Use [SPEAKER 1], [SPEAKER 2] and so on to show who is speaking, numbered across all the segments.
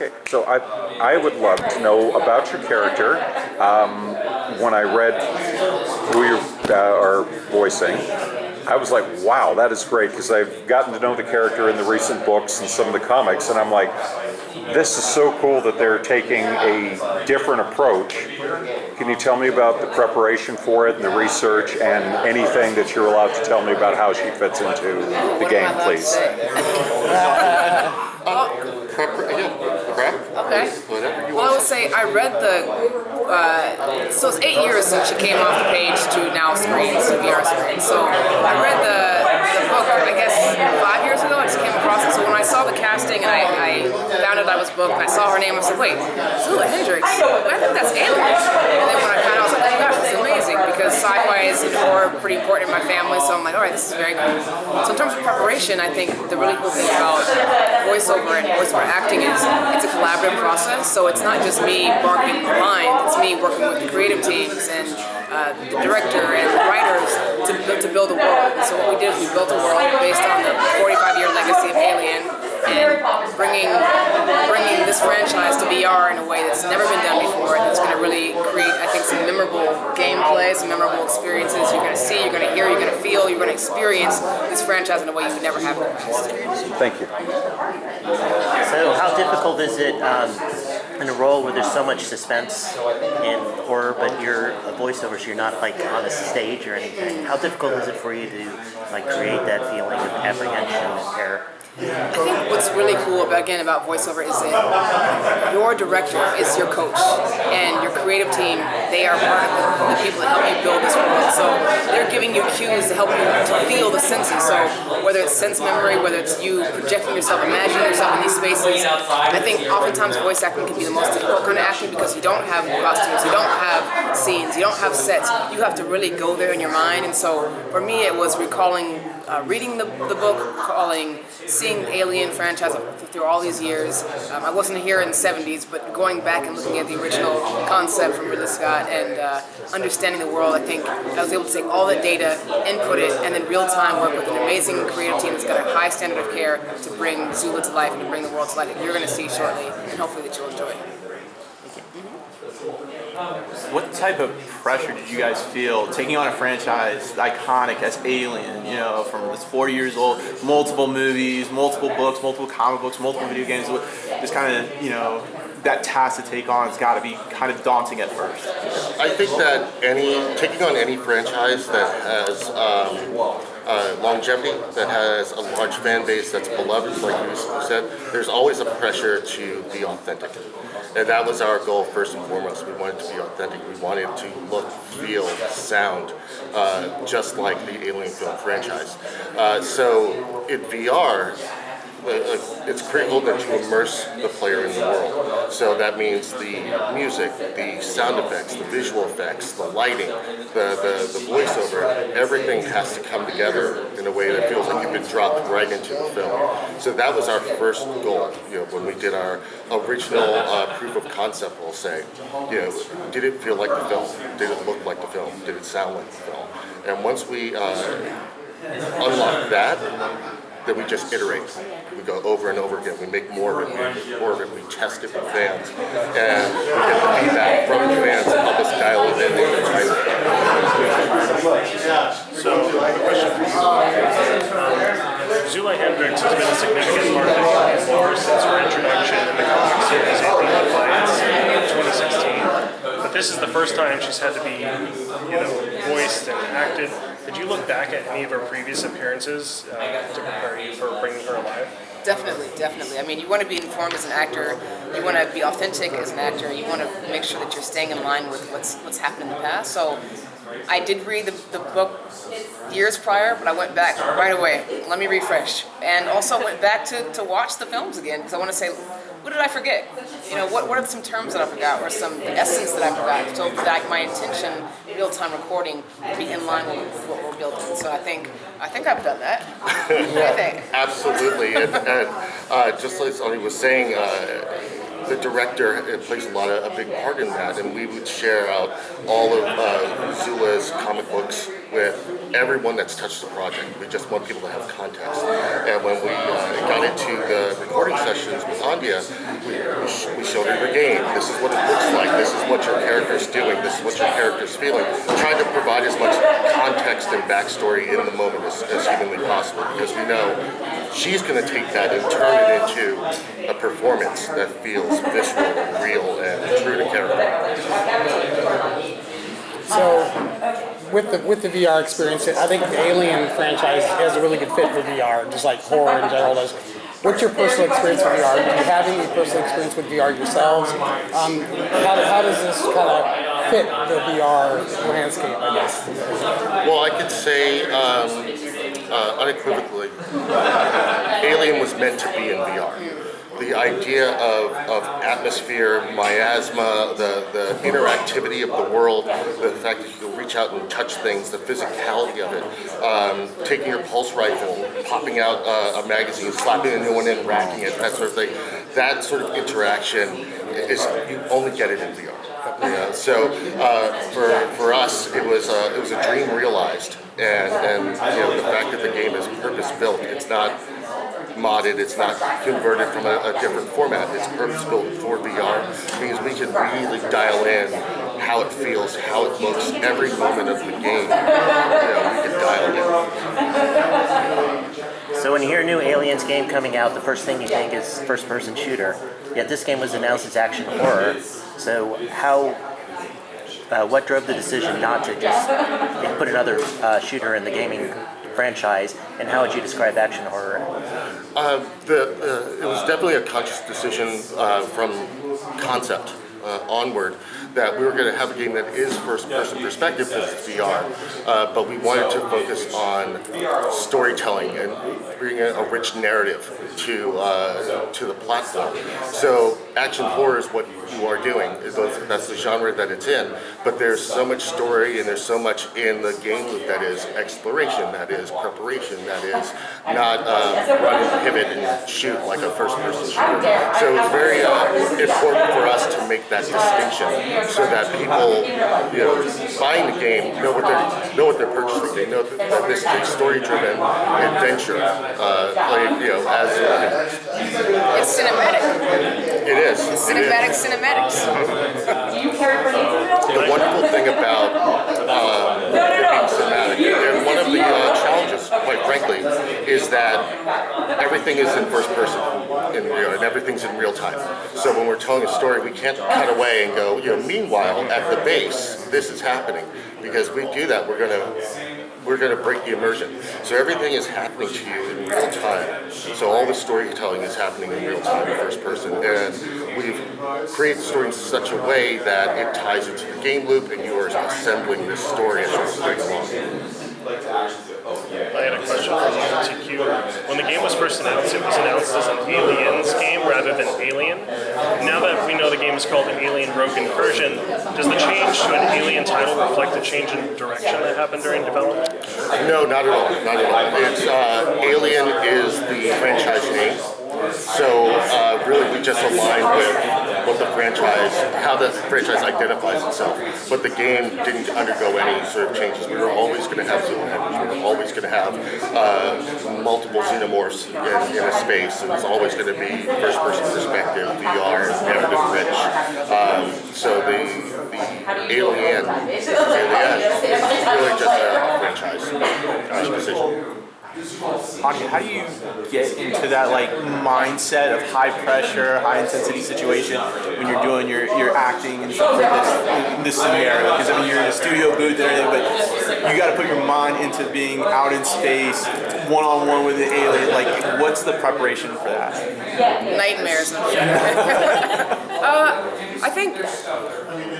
[SPEAKER 1] Okay, so I would love to know about your character. When I read who you are voicing, I was like, wow, that is great, because I've gotten to know the character in the recent books and some of the comics, and I'm like, this is so cool that they're taking a different approach. Can you tell me about the preparation for it and the research and anything that you're allowed to tell me about how she fits into the game, please?
[SPEAKER 2] Prep?
[SPEAKER 3] Okay.
[SPEAKER 2] Whatever you
[SPEAKER 3] Well, I
[SPEAKER 2] want.
[SPEAKER 3] would say I read so it's 8 years since she came off the page to now screens, to VR screens. So I read the book, I guess, 5 years ago. I just came across it. So when I saw the casting and I found out I was booked and I saw her name, I said, wait, Zula Hendricks? I think that's Alien. And then when I found out, I was like, oh my gosh, this is amazing, because sci-fi is and horror pretty important in my family. So I'm like, all right, this is very cool. So in terms of preparation, I think the really cool thing about voiceover and voiceover acting is it's a collaborative process. So it's not just me barking the line, it's me working with the creative teams and the director and the writers to build a world. So what we did is we built a world based on the 45-year legacy of Alien and bringing this franchise to VR in a way that's never been done before, and it's going to really create, I think, some memorable gameplay, some memorable experiences. You're going to see, you're going to hear, you're going to feel, you're going to experience this franchise in a way you would never have in the past.
[SPEAKER 1] Thank you.
[SPEAKER 4] So how difficult is it in a role where there's so much suspense and horror, but you're a voiceover, so you're not like on a stage or anything? How difficult is it for you to like create that feeling of apprehension and terror?
[SPEAKER 3] I think what's really cool about voiceover is that your director is your coach, and your creative team, they are part of the people that help you build this world. So they're giving you cues to help you to feel the senses. So whether it's sense memory, whether it's you projecting yourself, imagining yourself in these spaces, I think oftentimes voice acting can be the most difficult kind of acting, because you don't have costumes, you don't have scenes, you don't have sets. You have to really go there in your mind. And so for me, it was recalling reading the book, seeing the Alien franchise through all these years. I wasn't here in the 70s, but going back and looking at the original concept from Ridley Scott and understanding the world, I think I was able to take all the data, input it, and then real time work with an amazing creative team that's got a high standard of care to bring Zula to life and to bring the world to life. And you're going to see shortly, and hopefully that you'll enjoy.
[SPEAKER 5] What type of pressure did you guys feel taking on a franchise iconic as Alien, from this 40 years old, multiple movies, multiple books, multiple comic books, multiple video games, this kind of, that task to take on has got to be kind of daunting at first.
[SPEAKER 2] I think that taking on any franchise that has longevity, that has a large fan base that's beloved, like you said, there's always a pressure to be authentic. And that was our goal first and foremost. We wanted to be authentic. We wanted to look, feel, sound just like the Alien film franchise. So in VR, it's critical that you immerse the player in the world. So that means the music, the sound effects, the visual effects, the lighting, the voiceover, everything has to come together in a way that feels like you've been dropped right into the film. So that was our first goal. When we did our original proof of concept, we'll say, did it feel like the film? Did it look like the film? Did it sound like the film? And once we unlock that, then we just iterate. We go over and over again. We make more of it. We test it with fans. And we get the feedback from the fans to help us dial it in.
[SPEAKER 6] So I have a question for you. Zula Hendricks has been a significant part of the Alien lore since her introduction in the comic series Alien Defiance in 2016. But this is the first time she's had to be, voiced and acted. Did you look back at any of her previous appearances to prepare you for bringing her alive?
[SPEAKER 3] Definitely. I mean, you want to be informed as an actor. You want to be authentic as an actor. You want to make sure that you're staying in line with what's happened in the past. So I did read the book years prior, but I went back right away. Let me refresh. And also went back to watch the films again, because I want to say, what did I forget? What are some terms that I forgot, or some essence that I forgot? So that my intention, real-time recording, would be in line with what we're building. So I think I've done that. I think.
[SPEAKER 2] Absolutely. And just like Sonny was saying, the director plays a big part in that, and we would share out all of Zula's comic books with everyone that's touched the project. We just want people to have context. And when we got into the recording sessions with Andia, we showed her the game. This is what it looks like. This is what your character's doing. This is what your character's feeling. Trying to provide as much context and backstory in the moment as humanly possible, because we know she's going to take that and turn it into a performance that feels visceral and real and true to character.
[SPEAKER 7] So, with the VR experience, I think the Alien franchise has a really good fit with VR, just like horror in general does. What's your personal experience with VR? Do you have any personal experience with VR yourselves? How does this kind of fit the VR landscape, I guess?
[SPEAKER 2] Well, I could say unequivocally, Alien was meant to be in VR. The idea of atmosphere, miasma, the interactivity of the world, the fact that you can reach out and touch things, the physicality of it, taking your pulse rifle, popping out a magazine, slapping a new one in, racking it, that sort of thing. That sort of interaction is, you only get it in VR. You know? So for us, it was a dream realized, and you know, the fact that the game is purpose built. It's not modded, it's not converted from a different format. It's purpose built for VR, means we can really dial in how it feels, how it looks, every moment of the game. You know, we can dial in.
[SPEAKER 4] So when you hear a new Aliens game coming out, the first thing you think is first-person shooter. Yet this game was announced as action horror. So what drove the decision not to just put another shooter in the gaming franchise, and how would you describe action horror?
[SPEAKER 2] It was definitely a conscious decision from concept onward that we were going to have a game that is first-person perspective because it's VR, but we wanted to focus on storytelling and bringing a rich narrative to the platform. So action horror is what you are doing. That's the genre that it's in, but there's so much story and there's so much in the game loop that is exploration, that is preparation, that is not run and pivot and shoot like a first-person shooter. So it was very important for us to make that distinction, so that people, you know, buying the game know what they're purchasing. They know that this is a story-driven adventure, played, you know, as
[SPEAKER 3] It's cinematic.
[SPEAKER 2] it is.
[SPEAKER 3] It's cinematic cinematics.
[SPEAKER 2] The wonderful thing about it being cinematic, and one of the challenges, quite frankly, is that everything is in first person in real, and everything's in real time. So when we're telling a story, we can't cut away and go, you know, meanwhile, at the base, this is happening. Because if we do that, we're gonna break the immersion. So everything is happening to you in real time. So all the storytelling is happening in real time, in first person. And we've created the story in such a way that it ties into the game loop, and you are assembling this story as you're going along.
[SPEAKER 6] I had a question for TQ. When the game was first announced, it was announced as an Aliens game rather than Alien. Now that we know the game is called Alien Rogue Incursion, does the change to an Alien title reflect a change in direction that happened during development?
[SPEAKER 2] No, not at all. Not at all. It's Alien is the franchise name. So really, we just align with what the franchise, how the franchise identifies itself. But the game didn't undergo any sort of changes. We were always going to have Zula Hendricks. We were always going to have multiple xenomorphs in a space. It was always going to be first-person perspective, VR, narrative rich. So the Alien is really just a franchise decision.
[SPEAKER 5] Andia, how do you get into that like mindset of high pressure, high intensity situation when you're doing your acting and stuff like this scenario? Because I mean, you're in a studio booth and everything, but you got to put your mind into being out in space, one-on-one with an alien. Like, what's the preparation for that?
[SPEAKER 3] Nightmares. I think,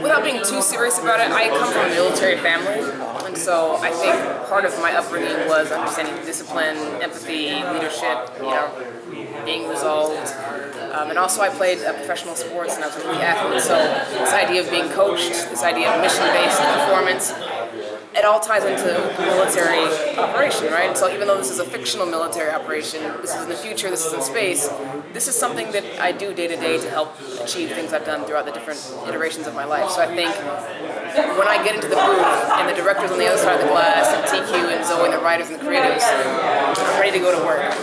[SPEAKER 3] without being too serious about it, I come from a military family, and so I think part of my upbringing was understanding discipline, empathy, leadership, you know, being resolved. And also I played professional sports and I was a elite athlete, so this idea of being coached, this idea of mission-based performance, it all ties into military operation, right? And so even though this is a fictional military operation, this is in the future, this is in space, this is something that I do day to day to help achieve things I've done throughout the different iterations of my life. So I think when I get into the booth and the directors on the other side of the glass, and TQ and Zoe and the writers and the creatives, I'm ready to go to work.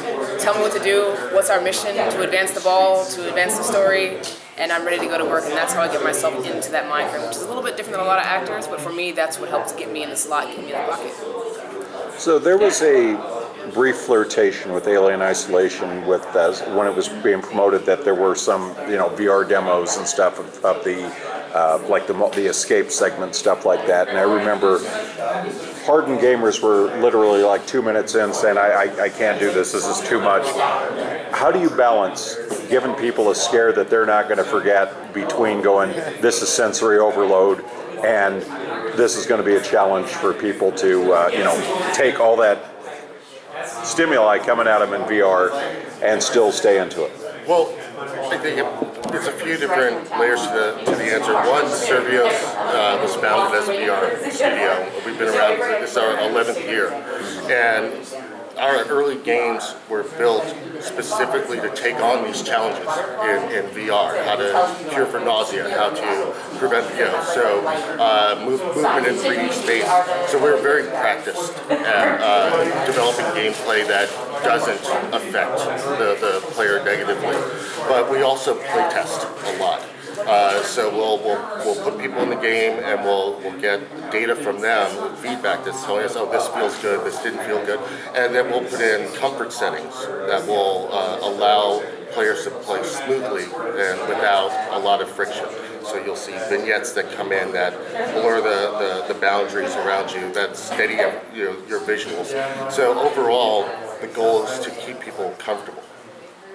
[SPEAKER 3] Tell me what to do, what's our mission, to advance the ball, to advance the story, and I'm ready to go to work, and that's how I get myself into that mind frame, which is a little bit different than a lot of actors, but for me, that's what helps get me in the slot, get me in the bucket.
[SPEAKER 1] So there was a brief flirtation with Alien Isolation with when it was being promoted that there were some VR demos and stuff of the like the escape segment, stuff like that. And I remember hardened gamers were literally like 2 minutes in saying, I can't do this is too much. How do you balance giving people a scare that they're not going to forget between going, this is sensory overload, and this is going to be a challenge for people to take all that stimuli coming at them in VR and still stay into it?
[SPEAKER 2] Well, I think there's a few different layers to the answer. One, Survios was founded as a VR studio. We've been around, this is our 11th year. And our early games were built specifically to take on these challenges in VR, how to cure for nausea, how to prevent, movement in 3D space. So we're very practiced at developing gameplay that doesn't affect the player negatively. But we also play test a lot. So we'll put people in the game and we'll get data from them, feedback that's telling us, oh, this feels good, this didn't feel good, and then we'll put in comfort settings that will allow players to play smoothly and without a lot of friction. So you'll see vignettes that come in that blur the boundaries around you, that steady your visuals. So overall, the goal is to keep people comfortable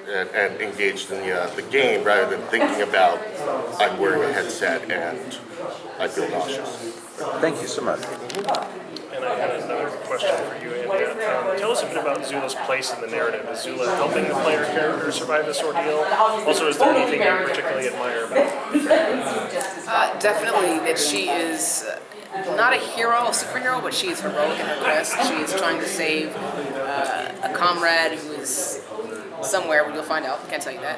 [SPEAKER 2] and engaged in the game rather than thinking about, I'm wearing a headset and I feel nauseous.
[SPEAKER 1] Thank you so much.
[SPEAKER 6] And I had another question for you, Andia. Tell us a bit about Zula's place in the narrative. Is Zula helping the player character survive this ordeal? Also, is there anything you particularly admire about her?
[SPEAKER 3] Definitely that she is not a hero, a superhero, but she is heroic in her quest. She is trying to save a comrade who is somewhere, you'll find out, can't tell you that.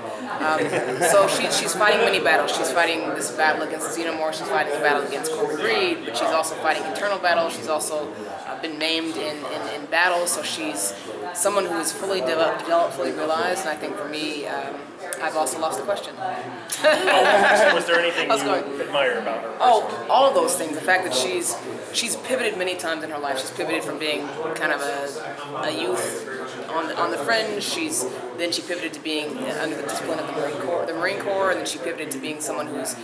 [SPEAKER 3] So she's fighting many battles. She's fighting this battle against the Xenomorph, she's fighting the battle against corporate greed, but she's also fighting internal battles. She's also been maimed in battles, so she's someone who is fully developed, fully realized, and I think for me, I've also lost the question.
[SPEAKER 6] Was there anything you admire about her?
[SPEAKER 3] Oh, all of those things. The fact that she's pivoted many times in her life. She's pivoted from being kind of a youth on the fringe. Then she pivoted to being under the discipline of the Marine Corps, and then she pivoted to being someone who's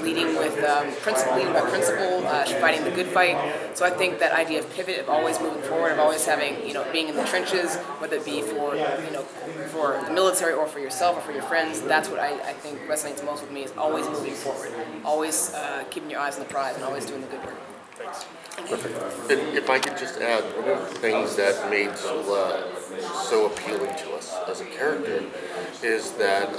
[SPEAKER 3] leading with leading by principle, fighting the good fight. So I think that idea of pivot, of always moving forward, of always having, being in the trenches, whether it be for for the military or for yourself or for your friends, that's what I think resonates most with me, is always moving forward, always keeping your eyes on the prize, and always doing the good work.
[SPEAKER 6] Thanks.
[SPEAKER 2] If I could just add, one of the things that made Zula so appealing to us as a character is that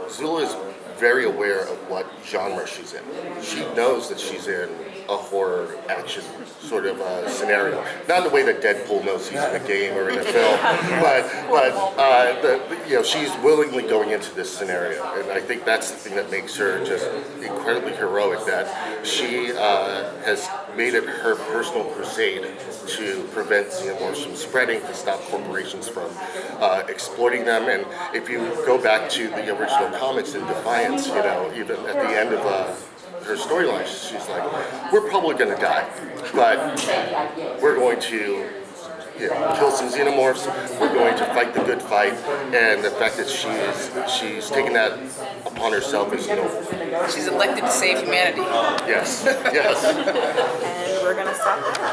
[SPEAKER 2] Zula is very aware of what genre she's in. She knows that she's in a horror action sort of scenario. Not in the way that Deadpool knows he's in a game or in a film, but she's willingly going into this scenario, and I think that's the thing that makes her just incredibly heroic. That she has made it her personal crusade to prevent xenomorphs from spreading, to stop corporations from exploiting them. And if you go back to the original comics in Defiance, even at the end of her storyline, she's like, we're probably going to die, but we're going to kill some xenomorphs, we're going to fight the good fight, and the fact that she's taken that upon herself is noble.
[SPEAKER 3] She's elected to save humanity.
[SPEAKER 2] Yes, yes.
[SPEAKER 8] And we're going to stop there.